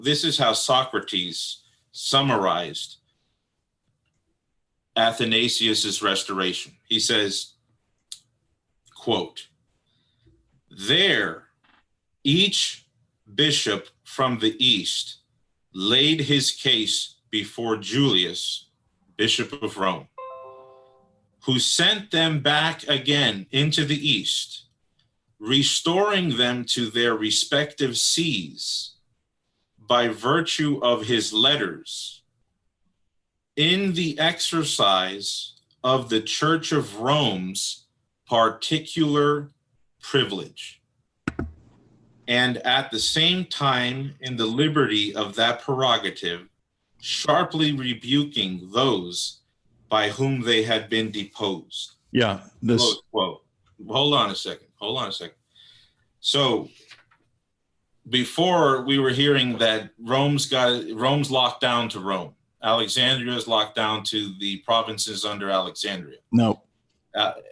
this is how Socrates summarized Athanasius's restoration. He says, quote, "There each bishop from the East laid his case before Julius, Bishop of Rome, who sent them back again into the East, restoring them to their respective sees by virtue of his letters, in the exercise of the Church of Rome's particular privilege, and at the same time in the liberty of that prerogative, sharply rebuking those by whom they had been deposed." Yeah. Close quote. Hold on a second. So before we were hearing that Rome's locked down to Rome. Alexandria is locked down to the provinces under Alexandria. No.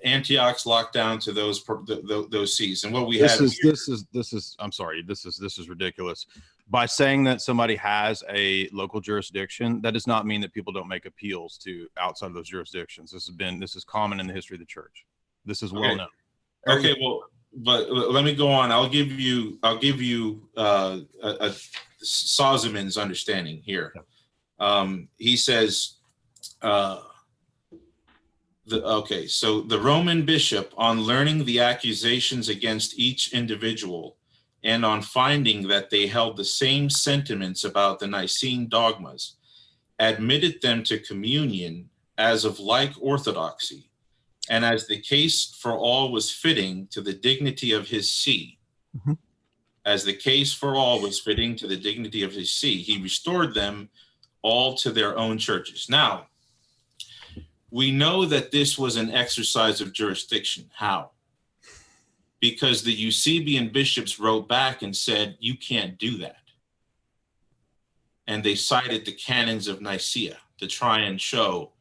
Antioch's locked down to those seas. And what we this have is here, this is I'm sorry, this is ridiculous. By saying that somebody has a local jurisdiction, that does not mean that people don't make appeals to outside of those jurisdictions. This is common in the history of the church. This is well known. Okay, well, but let me go on. I'll give you a Sozomen's understanding here. He says, so the Roman bishop, on learning the accusations against each individual and on finding that they held the same sentiments about the Nicene dogmas, admitted them to communion as of like orthodoxy, and as the case for all was fitting to the dignity of his see. Mm-hmm. As the case for all was fitting to the dignity of his see, he restored them all to their own churches. Now, we know that this was an exercise of jurisdiction. How? Because the Eusebian bishops wrote back and said, you can't do that. And they cited the canons of Nicaea to try and show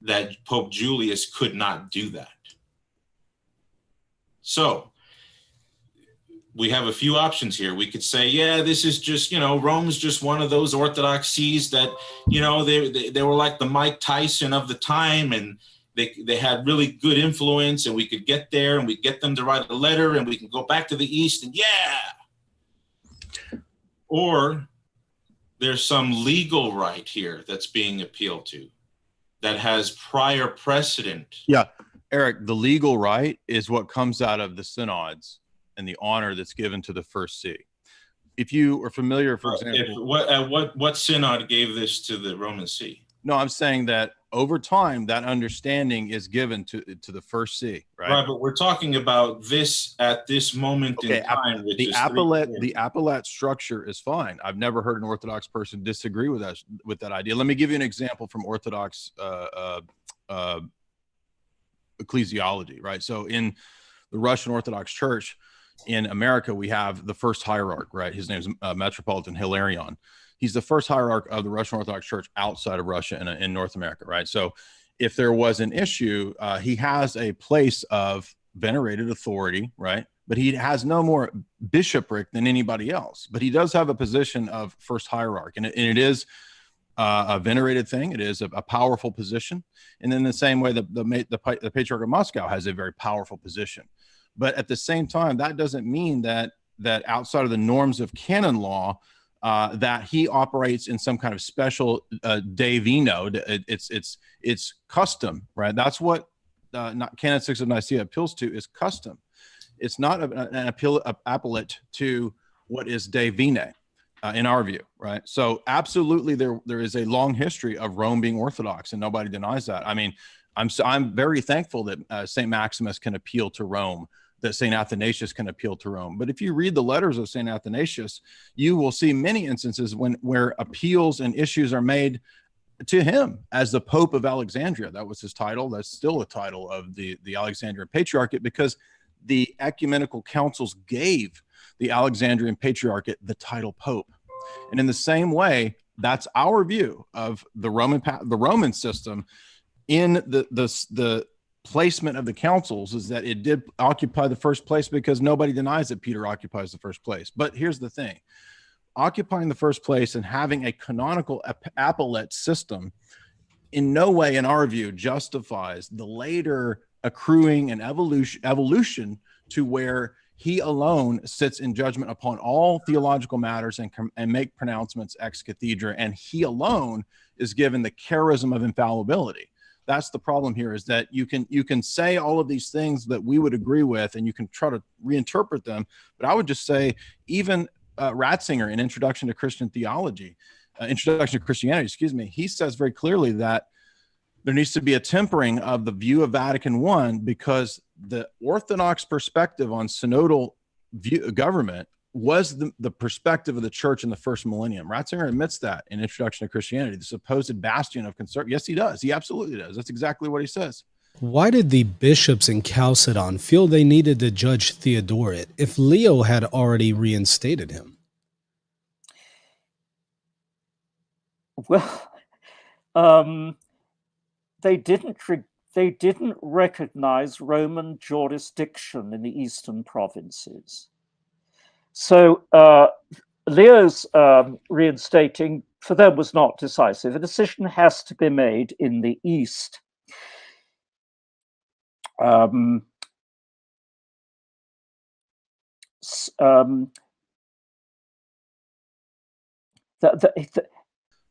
that Pope Julius could not do that. So we have a few options here. We could say, yeah, this is just, Rome's just one of those Orthodox sees that, they were like the Mike Tyson of the time, and they had really good influence, and we could get there and we get them to write a letter and we can go back to the East and Or there's some legal right here that's being appealed to that has prior precedent. Yeah, Eric, the legal right is what comes out of the synods and the honor that's given to the first see. If you are familiar, for example, what synod gave this to the Roman see? No, I'm saying that over time, that understanding is given to the first see, right? Right, but we're talking about this at this moment in time. Which the Appellate structure is fine. I've never heard an Orthodox person disagree with that idea. Let me give you an example from Orthodox ecclesiology, right? So in the Russian Orthodox Church in America, we have the first hierarch, right? His name is Metropolitan Hilarion. He's the first hierarch of the Russian Orthodox Church outside of Russia and in North America, right? So if there was an issue, he has a place of venerated authority, right? But he has no more bishopric than anybody else. But he does have a position of first hierarch, and it is a venerated thing. It is a powerful position. And in the same way, the Patriarch of Moscow has a very powerful position. But at the same time, that doesn't mean that outside of the norms of canon law, that he operates in some kind of special de vino. It's custom, right? That's what not Canon 6 of Nicaea appeals to, is custom. It's not an appellate to what is de vine, in our view, right? So absolutely, there is a long history of Rome being Orthodox, and nobody denies that. I mean, I'm very thankful that St. Maximus can appeal to Rome, that St. Athanasius can appeal to Rome. But if you read the letters of St. Athanasius, you will see many instances where appeals and issues are made to him as the Pope of Alexandria. That was his title. That's still a title of the Alexandrian Patriarchate, because the ecumenical councils gave the Alexandrian Patriarchate the title Pope. And in the same way, that's our view of the Roman system in the placement of the councils, is that it did occupy the first place, because nobody denies that Peter occupies the first place. But here's the thing. occupying the first place and having a canonical appellate system in no way, in our view, justifies the later accruing and evolution to where he alone sits in judgment upon all theological matters and make pronouncements ex cathedra, and he alone is given the charism of infallibility. That's the problem here, is that you can say all of these things that we would agree with, and you can try to reinterpret them. But I would just say, even Ratzinger in Introduction to Christianity, he says very clearly that there needs to be a tempering of the view of Vatican I, because the Orthodox perspective on synodal government was the perspective of the church in the first millennium. Ratzinger admits that in Introduction to Christianity, the supposed bastion of conservative. Yes, he does. He absolutely does. That's exactly what he says. Why did the bishops in Chalcedon feel they needed to judge Theodoret if Leo had already reinstated him? Well, they didn't recognize Roman jurisdiction in the eastern provinces. So Leo's reinstating for them was not decisive. A decision has to be made in the east. Do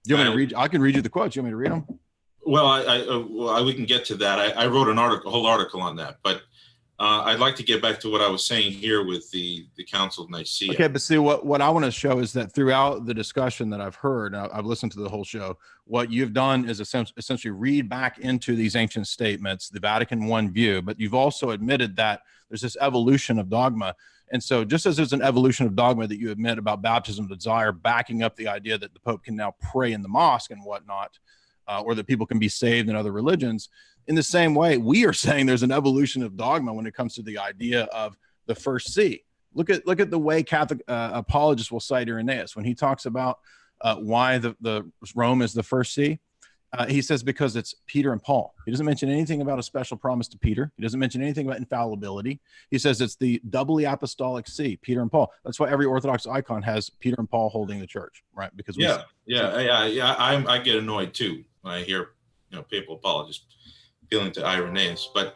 you want me to read? I can read you the quotes. You want me to read them? Well, we can get to that. I wrote a whole article on that, but I'd like to get back to what I was saying here with the Council of Nicaea. Okay, but see, what I want to show is that throughout the discussion that I've heard, I've listened to the whole show, what you've done is essentially read back into these ancient statements, the Vatican I view, but you've also admitted that there's this evolution of dogma. And so just as there's an evolution of dogma that you admit about baptism of desire, backing up the idea that the Pope can now pray in the mosque and whatnot, or that people can be saved in other religions, in the same way, we are saying there's an evolution of dogma when it comes to the idea of the first see. Look at the way Catholic apologists will cite Irenaeus when he talks about why the Rome is the first see. He says because it's Peter and Paul. He doesn't mention anything about a special promise to Peter. He doesn't mention anything about infallibility. He says it's the doubly apostolic see, Peter and Paul. That's why every Orthodox icon has Peter and Paul holding the church, right? Because I get annoyed too when I hear papal apologists appealing to Irenaeus. But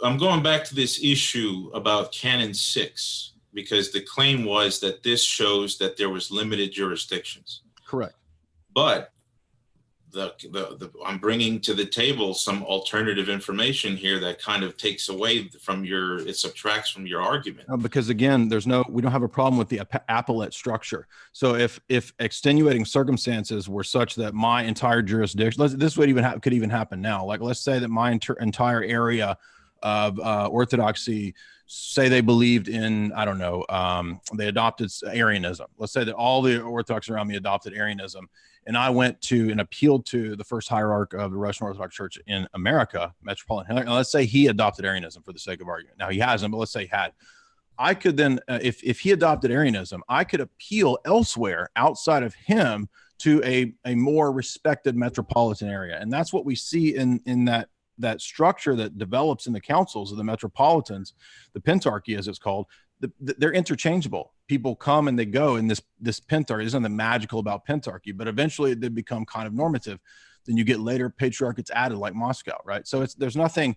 I'm going back to this issue about Canon 6, because the claim was that this shows that there was limited jurisdictions. Correct. But I'm bringing to the table some alternative information here that kind of takes away from it subtracts from your argument. Because again, we don't have a problem with the appellate structure. So if extenuating circumstances were such that my entire jurisdiction, this could even happen now. Like, let's say that my entire area of Orthodoxy, say they believed in, I don't know, they adopted Arianism. Let's say that all the Orthodox around me adopted Arianism, and I went to and appealed to the first hierarch of the Russian Orthodox Church in America, Metropolitan Hilarion. Let's say he adopted Arianism for the sake of argument. Now he hasn't, but let's say he had. I could then, if he adopted Arianism, I could appeal elsewhere outside of him to a more respected metropolitan area. And that's what we see in that structure that develops in the councils of the metropolitans, the pentarchy as it's called. They're interchangeable. People come and they go in this pentarchy. There's nothing magical about pentarchy, but eventually they become kind of normative. Then you get later patriarchates added, like Moscow, right? So there's nothing.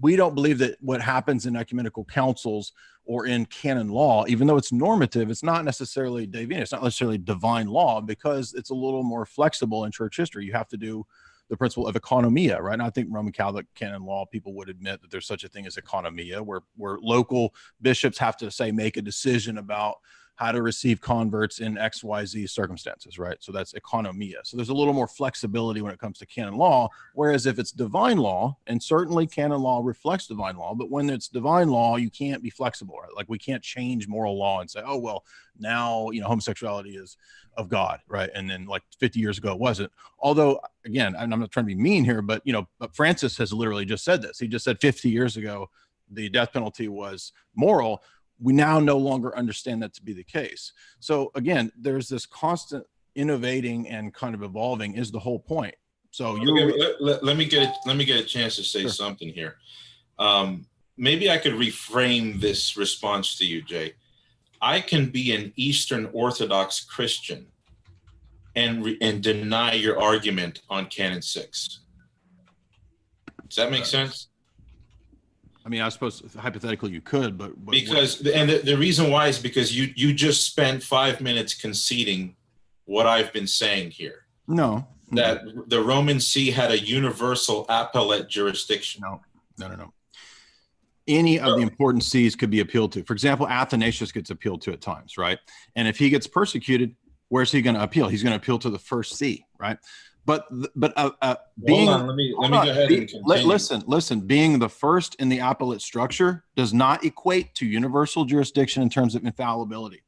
We don't believe that what happens in ecumenical councils or in canon law, even though it's normative, it's not necessarily divine. It's not necessarily divine law, because it's a little more flexible in church history. You have to do the principle of economia, right? And I think Roman Catholic canon law, people would admit that there's such a thing as economia, where local bishops have to make a decision about how to receive converts in XYZ circumstances, right? So that's economia. So there's a little more flexibility when it comes to canon law, whereas if it's divine law, and certainly canon law reflects divine law, but when it's divine law, you can't be flexible, right? Like, we can't change moral law and say, oh, well, now, homosexuality is of God, right? And then like 50 years ago, it wasn't. Although, again, I'm not trying to be mean here, but, but Francis has literally just said this. He just said 50 years ago, the death penalty was moral. We now no longer understand that to be the case. So again, there's this constant innovating and kind of evolving is the whole point. So let me get a chance to say something here. Maybe I could reframe this response to you, Jay. I can be an Eastern Orthodox Christian and deny your argument on Canon 6. Does that make sense? I mean, I suppose hypothetically you could, but because the reason why is because you just spent 5 minutes conceding what I've been saying here. No. That the Roman See had a universal appellate jurisdiction. No. Any of the important sees could be appealed to. For example, Athanasius gets appealed to at times, right? And if he gets persecuted, where's he going to appeal? He's going to appeal to the first see, right? But being, hold on, let me go ahead and continue. Listen, being the first in the appellate structure does not equate to universal jurisdiction in terms of infallibility.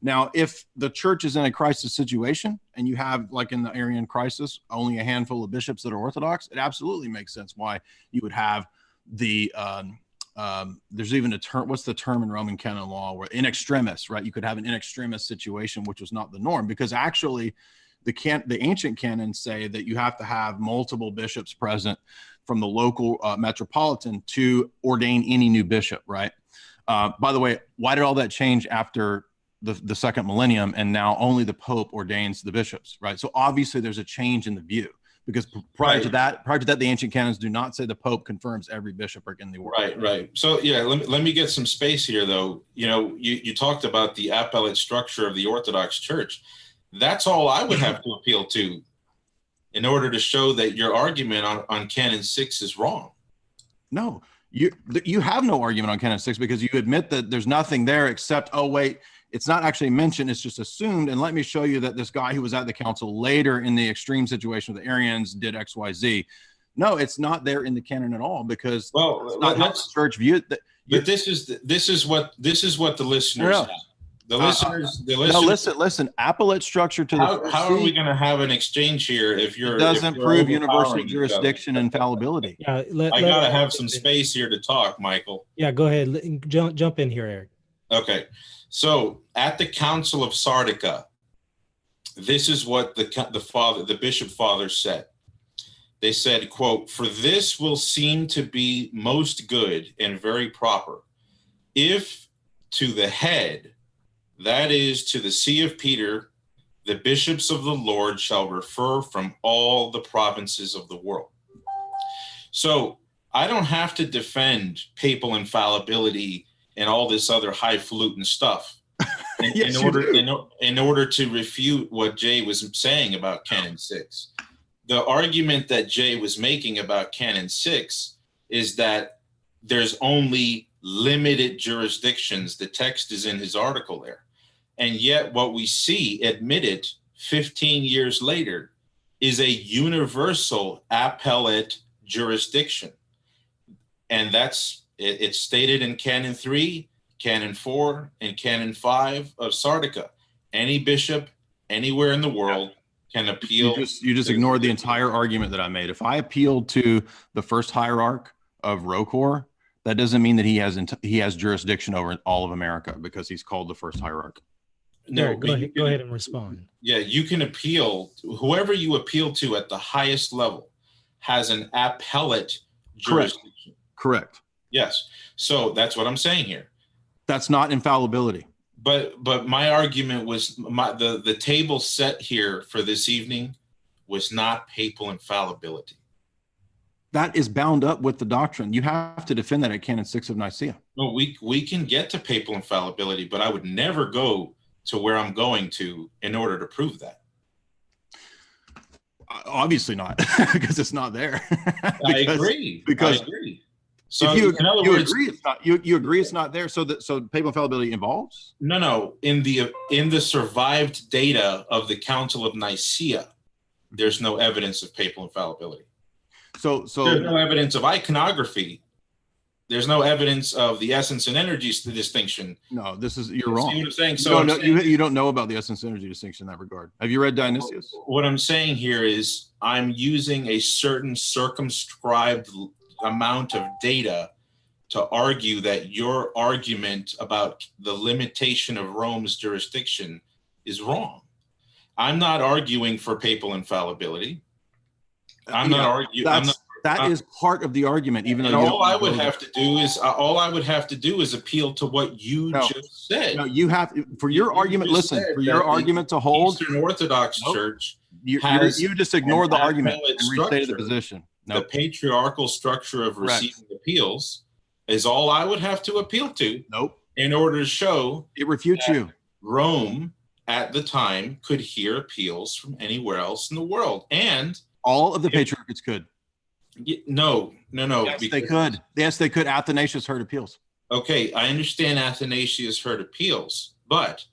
Now, if the church is in a crisis situation and you have, like in the Arian crisis, only a handful of bishops that are Orthodox, it absolutely makes sense why you would have the, there's even a term, what's the term in Roman Canon Law, where in extremis, right? You could have an in extremis situation, which was not the norm, because actually the ancient canons say that you have to have multiple bishops present from the local metropolitan to ordain any new bishop, right? By the way, why did all that change after the second millennium, and now only the Pope ordains the bishops, right? So obviously there's a change in the view, because prior to that, the ancient canons do not say the Pope confirms every bishopric in the world. Right. So yeah, let me get some space here, though. You know, you talked about the appellate structure of the Orthodox Church. That's all I would have to appeal to in order to show that your argument on Canon 6 is wrong. No, you have no argument on Canon 6 because you admit that there's nothing there except, oh, wait, it's not actually mentioned, it's just assumed. And let me show you that this guy who was at the council later in the extreme situation with the Arians did X, Y, Z. No, it's not there in the canon at all, because well, not how the church viewed that. But this is what the listeners have. The listeners. No, listen. Appellate structure to how are we going to have an exchange here if you're? It doesn't prove universal jurisdiction and infallibility. Yeah, I got to have some space here to talk, Michael. Yeah, go ahead. Jump in here, Eric. Okay, so at the Council of Sardica, this is what the bishop fathers said. They said, quote, "For this will seem to be most good and very proper, if to the head, that is, to the See of Peter, the bishops of the Lord shall refer from all the provinces of the world." So I don't have to defend papal infallibility and all this other highfalutin stuff yes, in order to refute what Jay was saying about Canon 6. The argument that Jay was making about Canon 6 is that there's only limited jurisdictions. The text is in his article there. And yet what we see admitted 15 years later is a universal appellate jurisdiction. And it's stated in Canon 3, Canon 4, and Canon 5 of Sardica. Any bishop anywhere in the world can appeal. You just ignored the entire argument that I made. If I appealed to the first hierarch of Rocor, that doesn't mean that he has jurisdiction over all of America because he's called the first hierarch. No, go ahead and respond. Yeah, you can appeal. Whoever you appeal to at the highest level has an appellate jurisdiction. Correct. Yes. So that's what I'm saying here. That's not infallibility. But my argument was the table set here for this evening was not papal infallibility. That is bound up with the doctrine. You have to defend that at Canon 6 of Nicaea. No, we can get to papal infallibility, but I would never go to where I'm going to in order to prove that. Obviously not, because it's not there. I agree. I agree. So you agree it's not there. So papal infallibility involves? No. In the survived data of the Council of Nicaea, there's no evidence of papal infallibility. So there's no evidence of iconography. There's no evidence of the essence and energy distinction. No, you're wrong. See what I'm saying? So you don't know about the essence and energy distinction in that regard. Have you read Dionysius? What I'm saying here is I'm using a certain circumscribed amount of data to argue that your argument about the limitation of Rome's jurisdiction is wrong. I'm not arguing for papal infallibility. I'm not That is part of the argument, even though all I would have to do is appeal to what you just said. No, you have for your argument. Listen, for your argument to hold, Eastern Orthodox Church you just ignore the argument and restate the position. The patriarchal structure of receiving appeals is all I would have to appeal to. In order to show it refutes you. Rome at the time could hear appeals from anywhere else in the world, and all of the patriarchates could. No. Yes, they could. Yes, they could. Athanasius heard appeals. Okay, I understand Athanasius heard appeals, but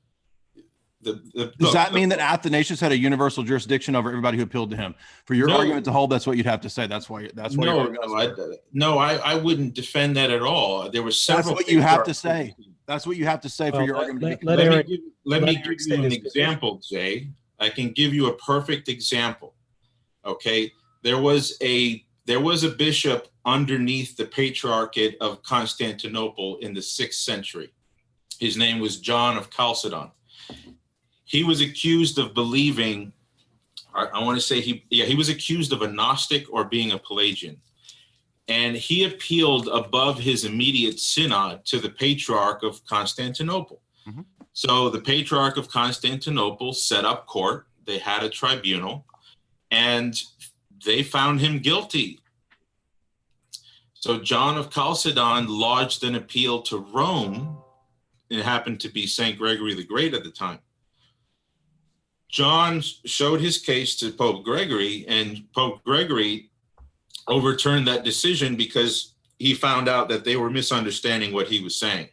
does that mean that Athanasius had a universal jurisdiction over everybody who appealed to him? For your argument to hold, that's what you'd have to say. That's why. I wouldn't defend that at all. There were several. That's what you have to say. That's what you have to say for your argument. Let me give you an example, Jay. I can give you a perfect example. Okay, there was a bishop underneath the Patriarchate of Constantinople in the 6th century. His name was John of Chalcedon. He was accused of believing, I want to say he was accused of a Gnostic or being a Pelagian. And he appealed above his immediate synod to the Patriarch of Constantinople. Mm-hmm. So the Patriarch of Constantinople set up court. They had a tribunal, and they found him guilty. So John of Chalcedon lodged an appeal to Rome. It happened to be St. Gregory the Great at the time. John showed his case to Pope Gregory, and Pope Gregory overturned that decision because he found out that they were misunderstanding what he was saying.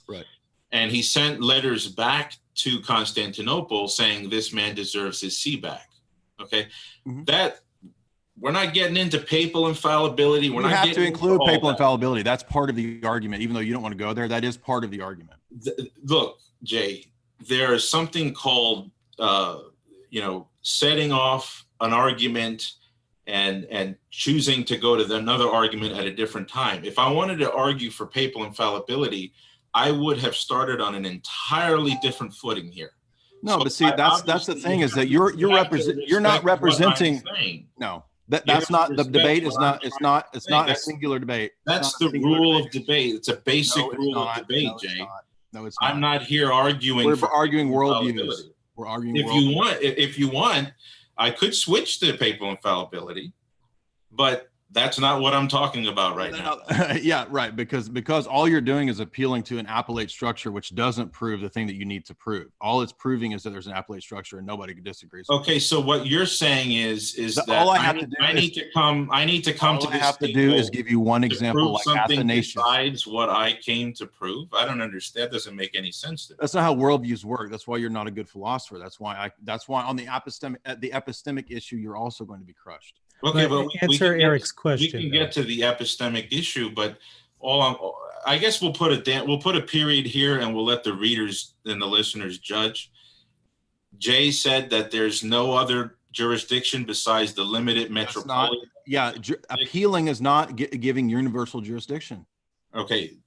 Right. And he sent letters back to Constantinople saying this man deserves his see back. Okay. Mm-hmm. That we're not getting into papal infallibility. We have to include papal infallibility. That's part of the argument, even though you don't want to go there. That is part of the argument. Look, Jay, there is something called setting off an argument and choosing to go to another argument at a different time. If I wanted to argue for papal infallibility, I would have started on an entirely different footing here. No, so but see, that's the thing is that you're not representing. No, that's not the debate. It's not a singular debate. That's the rule of debate. It's a basic rule of debate, Jay. No, it's not. I'm not here arguing. We're arguing worldviews. We're arguing. If you want, I could switch to papal infallibility, but that's not what I'm talking about right now. Yeah, right. Because all you're doing is appealing to an appellate structure, which doesn't prove the thing that you need to prove. All it's proving is that there's an appellate structure, and nobody disagrees. Okay, so what you're saying is that all I need to come to this. Have to do is give you one example, like Athanasius. Besides what I came to prove, I don't understand. That doesn't make any sense to me. That's not how worldviews work. That's why you're not a good philosopher. That's why on the epistemic issue, you're also going to be crushed. Okay, but answer Eric's question. We can get to the epistemic issue, but I guess we'll put a period here, and we'll let the readers and the listeners judge. Jay said that there's no other jurisdiction besides the limited metropolitan. Appealing is not giving universal jurisdiction. Okay,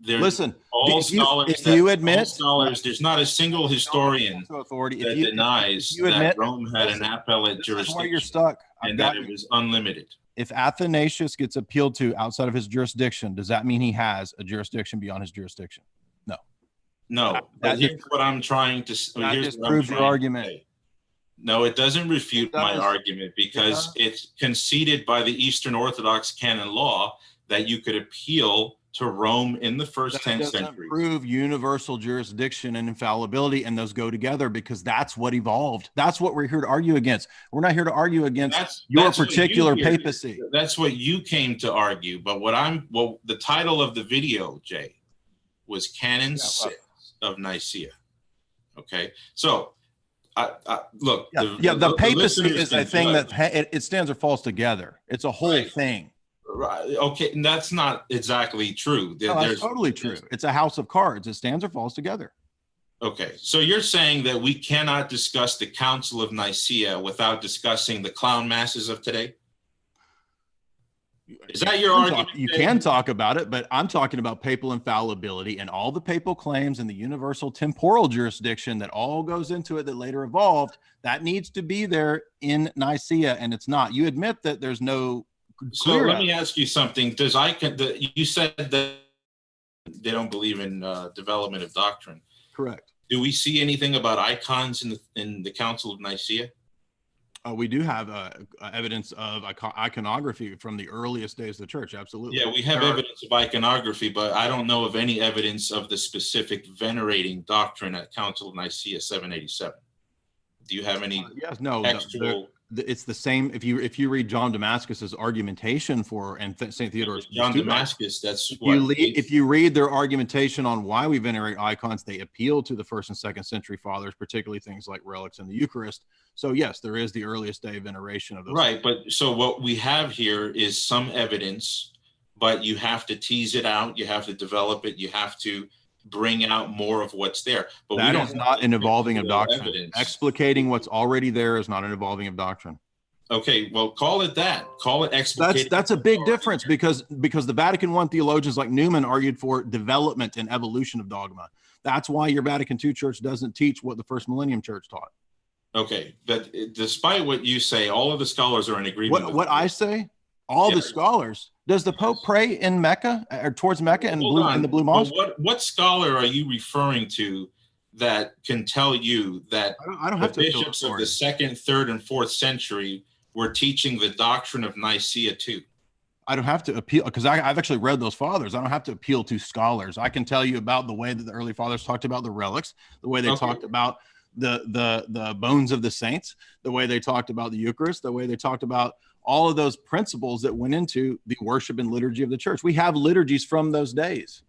listen. If you admit, there's not a single historian that denies that Rome had an appellate jurisdiction. Where you're stuck. And that it was unlimited. If Athanasius gets appealed to outside of his jurisdiction, does that mean he has a jurisdiction beyond his jurisdiction? No. Here's what I'm trying to. That just proves your argument. No, it doesn't refute my argument because it's conceded by the Eastern Orthodox Canon Law that you could appeal to Rome in the first 10 centuries. Prove universal jurisdiction and infallibility, and those go together because that's what evolved. That's what we're here to argue against. We're not here to argue against your particular papacy. That's what you came to argue. But the title of the video, Jay, was Canon 6 of Nicaea. Okay, so look. The papacy is a thing that it stands or falls together. It's a whole thing. Right. Okay. And that's not exactly true. That's totally true. It's a house of cards. It stands or falls together. Okay. So you're saying that we cannot discuss the Council of Nicaea without discussing the clown masses of today? Is that your argument? You can talk about it, but I'm talking about papal infallibility and all the papal claims and the universal temporal jurisdiction that all goes into it that later evolved. That needs to be there in Nicaea, and it's not. You admit that there's no So clear let me ask you something. You said that they don't believe in development of doctrine. correct. Do we see anything about icons in the Council of Nicaea? We do have evidence of iconography from the earliest days of the church. Absolutely. Yeah, we have evidence of iconography, but I don't know of any evidence of the specific venerating doctrine at Council of Nicaea 787. Do you have any yes, no. textual? It's the same. If you read John Damascus's argumentation St. Theodore's John Damascus, that's if you read their argumentation on why we venerate icons, they appeal to the 1st and 2nd century fathers, particularly things like relics and the Eucharist. So yes, there is the earliest day veneration of those. Right, but so what we have here is some evidence, but you have to tease it out, you have to develop it, you have to bring out more of what's there. But that we don't is not an evolving of doctrine. Evidence. Explicating what's already there is not an evolving of doctrine. Okay, well, call it that. Call it explicating. That's a big difference because the Vatican I theologians like Newman argued for development and evolution of dogma. That's why your Vatican II church doesn't teach what the First Millennium Church taught. Okay, but despite what you say, all of the scholars are in agreement. What I say, all the scholars. Does the Pope pray in Mecca or towards Mecca in the Blue Mosque? What scholar are you referring to that can tell you that I don't have the bishops of the 2nd, 3rd, and 4th century were teaching the doctrine of Nicaea too? I don't have to appeal because I've actually read those fathers. I don't have to appeal to scholars. I can tell you about the way that the early fathers talked about the relics, the way they talked about the bones of the saints, the way they talked about the Eucharist, the way they talked about all of those principles that went into the worship and liturgy of the church. We have liturgies from those days.